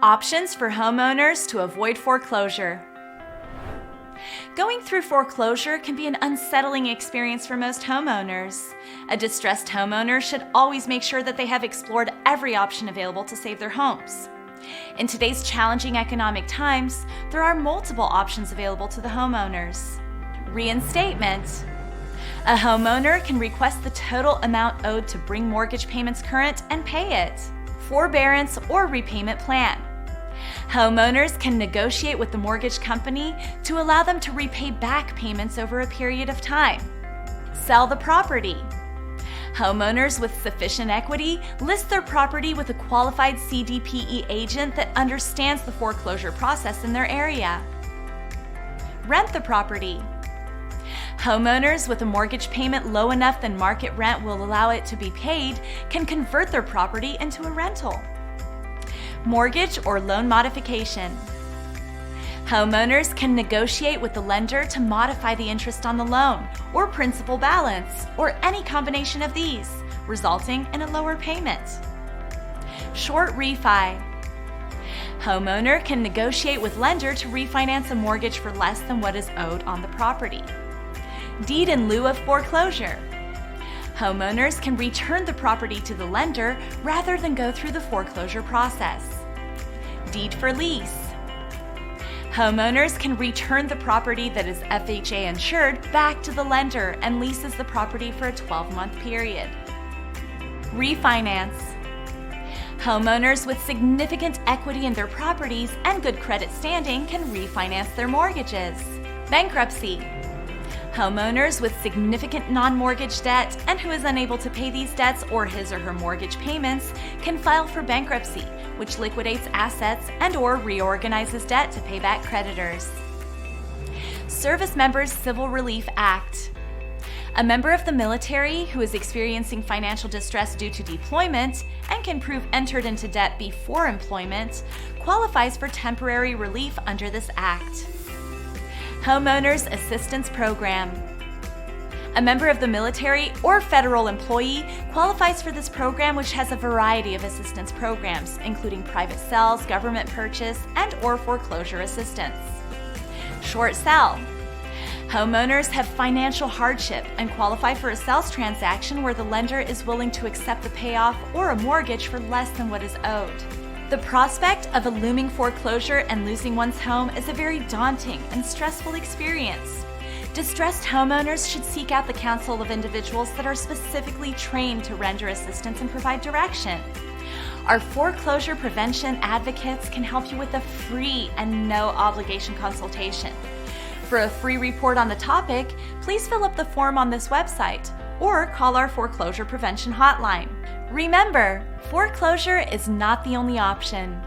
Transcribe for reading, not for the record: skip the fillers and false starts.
Options for homeowners to avoid foreclosure. Going through foreclosure can be an unsettling experience for most homeowners. A distressed homeowner should always make sure that they have explored every option available to save their homes. In today's challenging economic times, there are multiple options available to the homeowners. Reinstatement. A homeowner can request the total amount owed to bring mortgage payments current and pay it. Forbearance or repayment plan. Homeowners can negotiate with the mortgage company to allow them to repay back payments over a period of time. Sell the property. Homeowners with sufficient equity list their property with a qualified CDPE agent that understands the foreclosure process in their area. Rent the property. Homeowners with a mortgage payment low enough that market rent will allow it to be paid can convert their property into a rental. Mortgage or loan modification. Homeowners can negotiate with the lender to modify the interest on the loan or principal balance, or any combination of these, resulting in a lower payment. Short refi. Homeowner can negotiate with lender to refinance a mortgage for less than what is owed on the property. Deed in lieu of foreclosure. Homeowners can return the property to the lender rather than go through the foreclosure process. Deed for lease. Homeowners can return the property that is FHA insured back to the lender and leases the property for a 12-month period. Refinance. Homeowners with significant equity in their properties and good credit standing can refinance their mortgages. Bankruptcy. Homeowners with significant non-mortgage debt and who is unable to pay these debts or his or her mortgage payments can file for bankruptcy, which liquidates assets and/or reorganizes debt to pay back creditors. Service Members Civil Relief Act. A member of the military who is experiencing financial distress due to deployment and can prove entered into debt before employment qualifies for temporary relief under this act. Homeowners Assistance Program. A member of the military or federal employee qualifies for this program, which has a variety of assistance programs, including private sales, government purchase, and/or foreclosure assistance. Short sell. Homeowners have financial hardship and qualify for a sales transaction where the lender is willing to accept the payoff or a mortgage for less than what is owed. The prospect of a looming foreclosure and losing one's home is a very daunting and stressful experience. Distressed homeowners should seek out the counsel of individuals that are specifically trained to render assistance and provide direction. Our foreclosure prevention advocates can help you with a free and no obligation consultation. For a free report on the topic, please fill up the form on this website or call our foreclosure prevention hotline. Remember, foreclosure is not the only option.